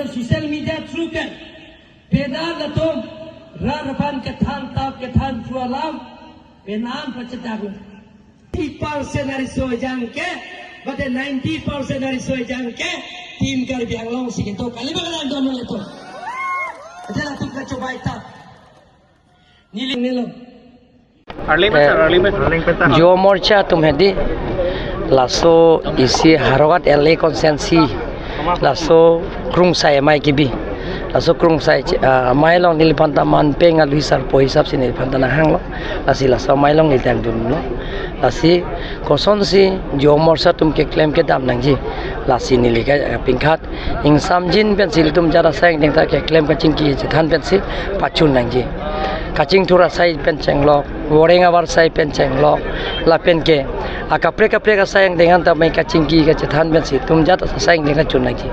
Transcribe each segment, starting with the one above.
Social media through kan pedal datum rarapan ketan tap ketan tualam penam percetaku 50% dari sojang ke pada 90% dari sojang ke tim kali biang long sih itu kali bagaimana dono itu adalah tim coba itu nilai Juwa Morcha तुम्हें दी lasso इसी हरवत LA konsensi laso krungsai mai kibi laso krungsai mailong nilipanta man penga luisar po hisap sin nilipanta na hanglo lasi laso mailong niltang dun lo lasi koson si jomorsa tum ke claim ke dam nangji lasi nilika pingkhat ingsam jin pen sil tum jara sang ding ta ke claim ka chingki than pen si pachun nangji kaching thura sai pen chenglok worenga war sai pen chenglok la pen ke akapre ka sayang dengan ta mai kaching ki ka chethan ben si tum jata sayang dengan chunai ki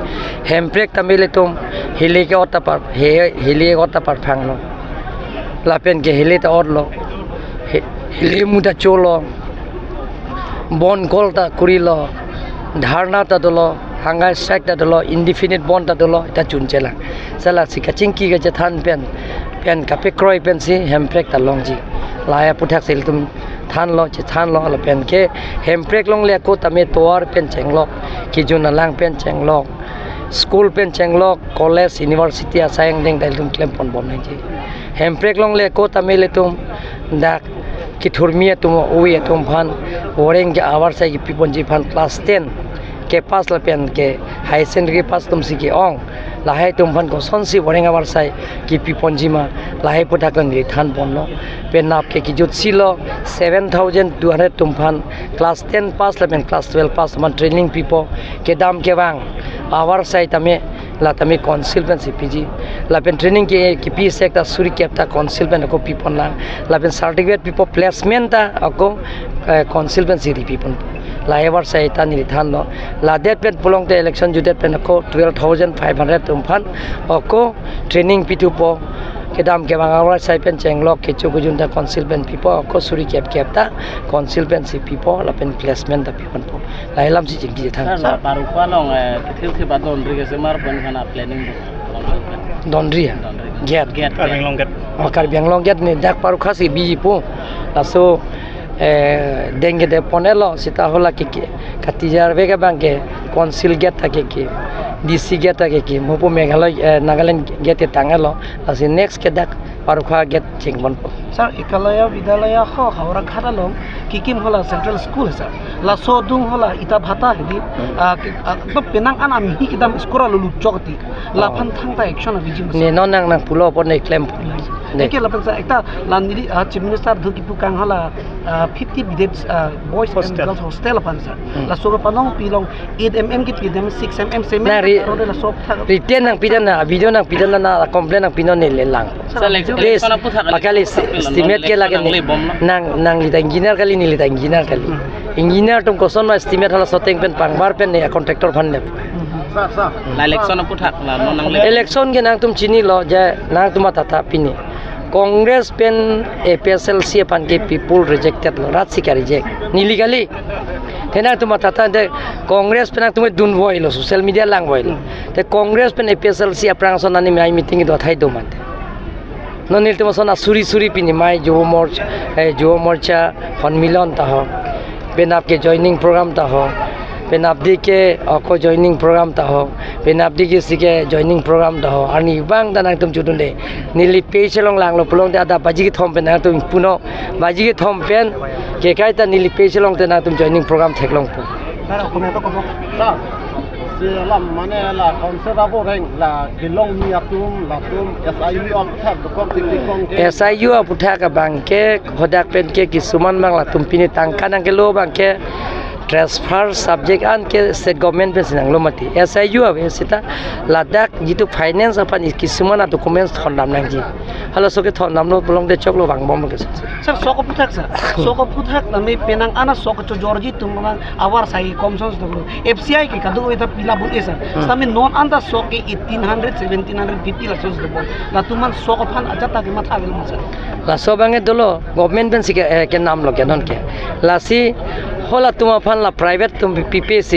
hemprek tamile tum hili ke ota par hili ota par phanglo la pen ke hili ta orlo hili muda cholo bon kolta kurilo dharna ta dolo hanga strike ta dolo indefinite bond ta dolo ta chunchela sala si kaching ki ka chethan pen kape kroi pen si hemprek ta longji laya puthak sil tum than lo la pen ke hemprek long le ko tame toar pen chenglok ki juna lang pen chenglok school pen chenglok college university asayang ding dal tum klem pon bon ji hemprek long le ko tame le tum dak ki thurmia tum oi tum phan oreng ge awar sai ki pipon ji phan class 10 ke pas la pen ke high secondary pas tum si ki ong lahai tum phan ko sonsi oreng awar sai ki pipon ji ma lahai puthakon ri than bonno pen nap ke ki jut silo 7200 tum phan class 10 pass la pen class 12 pass man training people ke dam ke wang awar sai tame la tame council pen cpg la pen training ki pi sekta suri kepta council pen ko pipon la pen certificate people placement ta ako council pen siri pipon la ever sai ta ni than lo la det pen pulong te election ju det pen ko 12500 tum phan ako training pitu po kedam ke bangawar sai pen chenglok ke chukujun ta council pen pipo ko suri kep ta council pen si pipo la pen placement ta pipon po la elam si jingki than sa baru pa long kithil thi ba don ri ke se mar pon khana planning donri get kar biang long get ni dak paru khasi biji po laso denge de ponelo sita hola ki katijar vega banke council get ta ki DC get ta ki mopo meghaloi Nagaland get tangalo asi next ke dak paru kha get chingbon po sir ikalaya vidalaya hawra kharalom kikim hola central school sir la sodung hola ita bhata hedi ba penang an ami kidam skora lulu chokti la phan thang ta action bijim ne non nang pulo pon ne claim ke la pensa ekta landiri chief minister dhuki pukang hola 50 beds boys and girls hostel pan sir la soga panong pilong 8mm ki pidem 6mm cement la sob thak retain nang pidana video nang pidana na complain nang pinon ne lelang selection na puthak akali estimate ke lage nang lita engineer kali engineer tum koson ma estimate hala soteng pen pangbar pen ne contractor phan ne la election na puthak la nang election ke nang tum chini lo je nang tuma tata pini congress pen APSLC pan ke people rejected lo ratsika reject nilikali tena tuma tata de congress pen tum dun voilo social media lang voilo te congress pen APSLC aprang sonani mai meeting do thai do mate nonil tuma sona suri pini mai juwa morcha সম্মিলন ta ho penap ke joining program ta ho penapdi ke ko joining program ta ho penapdi ke sike joining program ta ho ani bang danang tum chudun de nili pechelong langlo pulong de ada baji ke thom pen tum puno baji ke thom pen ke kai ta nili pechelong te na tum joining program theklong pu lam mana la konsep apa reng la kilong ni atum latum SIU alputak dokong tikong ke SIU aputha ka bangke hodak pen ke kisuman bang la tumpini tangkan ang ke lo bangke transfer subject an ke state government pe sinang lo mati SIU ave sita ladak jitu finance apan kisuman a documents thondam nang ji hala soke thondam no bolong de choklo bang bom ke Sir, soko puthak sir. Soko puthak nami penang ana soko chojorji tumang awar sai komsons to FCI ke kadu eta pila bul sir. Sami non anda soke 1800 1750 la sos do la tuman soko phan ajata ke matha gel sir. la so bange dolo government ben sike ke nam lo ke non ke la si hola tuma phan la private tum PPC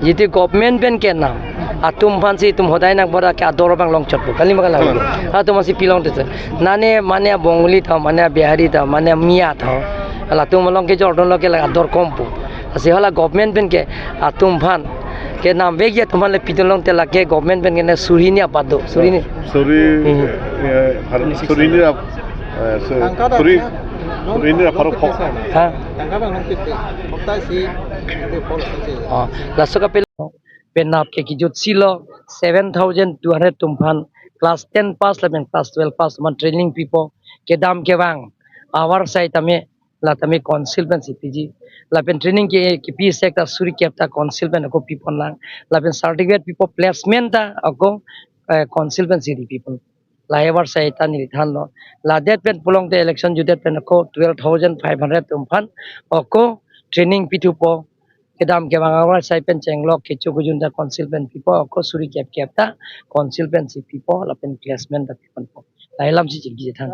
jitu government ben ke nam atum phan si tum hodai nak bora ke ador bang long chot kali magal la atum si pilong te nane mane bongli tha mane bihari tha mane mia tha la tum long ke jordon lo ke la ador kompu asi hola government ben ke atum phan ke nam vegya tumale pitolong te la ke government ben ke na surini apado surini surini baru kok ha la soka pe penap ke kijut silo 7200 tumpan class 10 pass la class 12 pass man training people ke dam ke wang awar sai tame la tame council ben cpg la pen training ke pi sekta suri kepta council ben ko people lang la pen certificate people placement ta ako council ben city people la ever sai ta ni than lo la det pen pulong te election judet pen ko 12500 tumpan ako training pitu po kedam ke bangawar sai pen chenglok ke chugujunda council pen pipo ko suri kep kepta council pen si pipo la pen placement da pipo po la elam si chigi than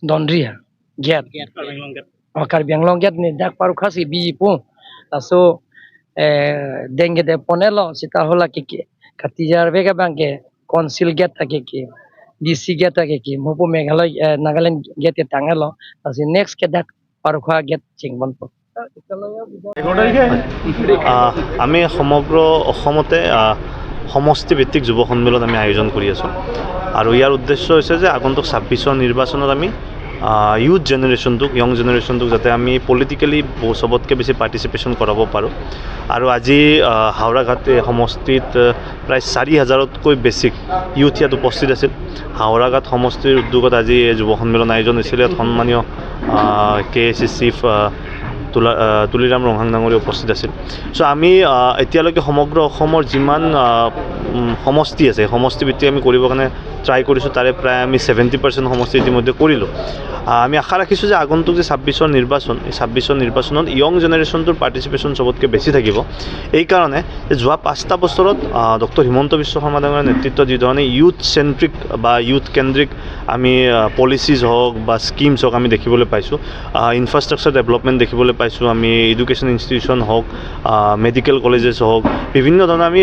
dondri ha get akar bianglong get ni dak paru khasi bi pu aso denge de ponelo sita hola ke katijar vega banke council get ta ke DC get ta ke mopo meghalay Nagaland get ke tangalo asi next ke dak paru kha get chingbon po আমি সমগ্ৰ অসমতে সমষ্টি ভিত্তিক যুৱ সন্মিলন আমি আয়োজন কৰি আছোঁ আৰু ইয়াৰ উদ্দেশ্য হৈছে যে আগন্তুক 26ৰ নিৰ্বাচনত আমি ইউথ জেনেৰেশ্যনটোক ইয়ং জেনেৰেশ্যনটোক যাতে আমি পলিটিকেলি চবতকৈ বেছি পাৰ্টিচিপেশ্যন কৰাব পাৰোঁ আৰু আজি হাওৰাঘাট সমষ্টিত প্ৰায় 4000তকৈ বেছি ইউথ ইয়াত উপস্থিত আছিল হাওৰাঘাট সমষ্টিৰ উদ্যোগত আজি যুৱ সন্মিলন আয়োজন হৈছিল ইয়াত সন্মানীয় KAC চিফ তুলিৰাম ৰংহাং ডাঙৰীয়া উপস্থিত আছিল চ' আমি এতিয়ালৈকে সমগ্ৰ অসমৰ যিমান সমষ্টি আছে সমষ্টি ভিত্তিক আমি কৰিবৰ কাৰণে ট্ৰাই কৰিছোঁ তাৰে প্ৰায় আমি 70% সমষ্টি ইতিমধ্যে কৰিলোঁ আমি আশা ৰাখিছোঁ যে আগন্তুক যে 26ৰ নিৰ্বাচন এই 26ৰ নিৰ্বাচনত ইয়ং জেনেৰেশ্যনটোৰ পাৰ্টিচিপেশ্যন চবতকৈ বেছি থাকিব এইকাৰণে যে যোৱা 5টা বছৰত ডক্টৰ হিমন্ত বিশ্ব শৰ্মা ডাঙৰীয়াৰ নেতৃত্বত যিধৰণে ইউথ চেণ্ট্ৰিক বা ইউথ কেন্দ্ৰিক আমি পলিচিজ হওক বা স্কিমছ হওক আমি দেখিবলৈ পাইছোঁ ইনফ্ৰাষ্ট্ৰাকচাৰ ডেভেলপমেণ্ট দেখিবলৈ পাইছোঁ আমি এডুকেশ্যন ইনষ্টিটিউশ্যন হওক মেডিকেল কলেজেছ হওক বিভিন্ন ধৰণৰ আমি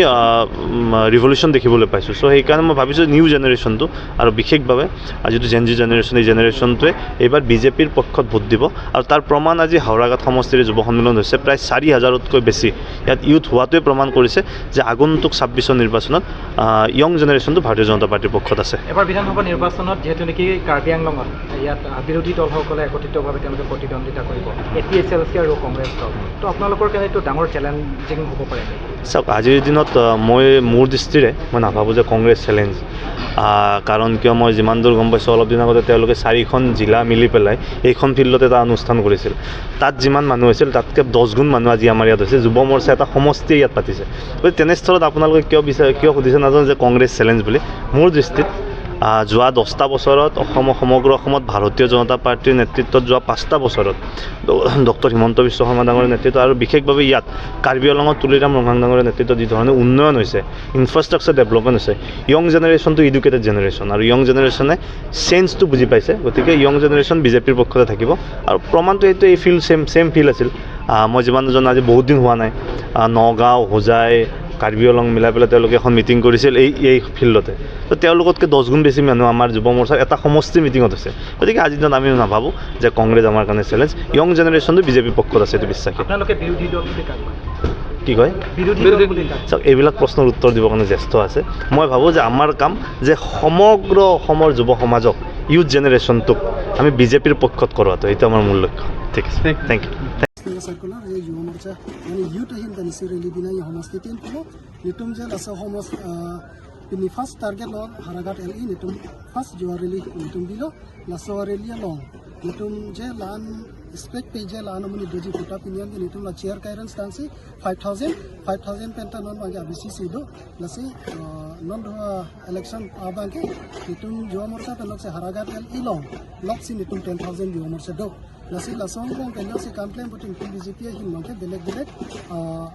ৰিভলিউশ্যন দেখিবলৈ পাইছোঁ চ' সেইকাৰণে মই ভাবিছোঁ নিউ জেনেৰেশ্যনটো আৰু বিশেষভাৱে যিটো জেনজি জেনেৰেশ্যন এই জেনেৰেশ্যনটোৱে এইবাৰ বিজেপিৰ পক্ষত ভোট দিব আৰু তাৰ প্ৰমাণ আজি হাওৰাঘাট সমষ্টিৰ যুৱ সন্মিলন হৈছে প্ৰায় 4000তকৈ বেছি ইয়াত ইউথ হোৱাটোৱে প্ৰমাণ কৰিছে যে আগন্তুক 26ৰ নিৰ্বাচনত ইয়ং জেনেৰেশ্যনটো ভাৰতীয় জনতা পাৰ্টীৰ পক্ষত আছে এবাৰ বিধানসভা নিৰ্বাচনত যিহেতু নেকি কাৰ্বি আংলঙত ইয়াত বিৰোধী দলসকলে একত্ৰিতভাৱে তেওঁলোকে প্ৰতিদ্বন্দ্বিতা কৰিব APSLC আৰু কংগ্ৰেছ দল তো আপোনালোকৰ কাৰণে এইটো ডাঙৰ চেলেঞ্জিং হ'ব পাৰে চাওক আজিৰ দিনত মই মোৰ দৃষ্টিৰে মই নাভাবোঁ যে কংগ্ৰেছ চেলেঞ্জ কাৰণ কিয় মই যিমান দূৰ গম পাইছোঁ অলপ দিন আগতে তেওঁলোকে 4খন জিলা মিলি পেলাই এইখন ফিল্ডত এটা অনুষ্ঠান কৰিছিল তাত যিমান মানুহ হৈছিল তাতকৈ 10 গুণ মানুহ আজি আমাৰ ইয়াত হৈছে যুৱ মৰ্চা এটা সমষ্টিয়ে ইয়াত পাতিছে গতিকে তেনেস্থলত আপোনালোকে কিয় সুধিছে নাজানো যে কংগ্ৰেছ চেলেঞ্জ বুলি মোৰ দৃষ্টিত যোৱা 10টা বছৰত সমগ্ৰ অসমত ভাৰতীয় জনতা পাৰ্টীৰ নেতৃত্বত যোৱা 5টা বছৰত ডক্টৰ হিমন্ত বিশ্ব শৰ্মা ডাঙৰীয়াৰ নেতৃত্ব আৰু বিশেষভাৱে ইয়াত কাৰ্বি আংলঙত তুলিৰাম ৰংহাং ডাঙৰীয়াৰ নেতৃত্বত যি ধৰণে উন্নয়ন হৈছে ইনফ্ৰাষ্ট্ৰাকচাৰ ডেভেলপমেণ্ট হৈছে ইয়ং জেনেৰেশ্যনটো এডুকেটেড জেনেৰেশ্যন আৰু ইয়ং জেনেৰেশ্যনে চেঞ্জটো বুজি পাইছে গতিকে ইয়ং জেনেৰেশ্যন বিজেপিৰ পক্ষতে থাকিব আৰু প্ৰমাণটো এইটো এই ফিল্ড ছেম ফিল্ড আছিল মই যিমান জনা আজি বহুত দিন হোৱা নাই নগাঁও হোজাই কাৰ্বি আংলং মিলাই পেলাই তেওঁলোকে এখন মিটিং কৰিছিল এই ফিল্ডতে তো তেওঁলোকতকৈ 10 গুণ বেছি মানুহ আমাৰ যুৱ মৰ্চাৰ এটা সমষ্টি মিটিঙত আছে গতিকে আজিৰ দিনত আমি নাভাবোঁ যে কংগ্ৰেছ আমাৰ কাৰণে চেলেঞ্জ ইয়ং জেনেৰেশ্যনটো বিজেপিৰ পক্ষত আছে এইটো বিশ্বাসী আপোনালোকে বিৰোধী দল বুলি কাক কি কয় চাওক এইবিলাক প্ৰশ্নৰ উত্তৰ দিবৰ কাৰণে জ্যেষ্ঠ আছে মই ভাবোঁ যে আমাৰ কাম যে সমগ্ৰ অসমৰ যুৱ সমাজক ইউথ জেনেৰেশ্যনটোক আমি বিজেপিৰ পক্ষত কৰোৱাটো এইটো আমাৰ মূল লক্ষ্য ঠিক আছে thank you Pia Circular, Yuva Morcha, and you to him than Sirili Bina, Homositian Polo, Nitum Jel, Homos, in the first target law, Haragat LE, Nitum, first Juarili, Nitum Bilo, Lasso Aurelia Long, Nitum Jelan, Spec Page Lanamuni Doji put up in the Nitum La Chair Kairan Stancy, 5,000 Pentanon Maga BCC do, Lassi, non election Abanke, Nitum Juamorsa, and Loxa Haragat LE Long, Locks in Nitum 10,000 Juamorsa do. Nasi lasong kong kanya si complain puting BJP hin mangke delek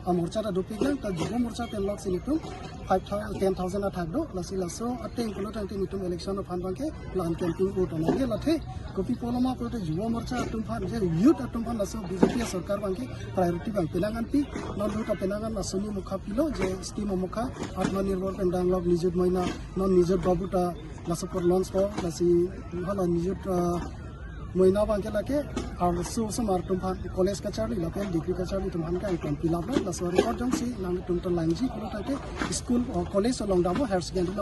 morcha ta dopiglan ta jugo morcha ten lok sinitum 10,000 athak do nasi laso ateng kulo tang tinitum election of hanbangke lan camping vote na ge lathe kopi poloma prote jugo morcha atum phan je youth atum phan laso BJP sarkar bangke priority bang pelangan pi non duta pelangan lasoni mukha pilo je scheme mukha atmanirbhar pendang lok nijut moina non nijut babuta laso por launch ko lasi hala nijut Moina bangke lake, और समार तुम्हान college का Charlie lapel degree का Charlie तुम्हान का एक पिला बना लसवारी और जंग सी नाम तुम तो लाइन जी पूरा ताकि स्कूल और कॉलेज और लॉन्ग डामो हायर सेकेंडरी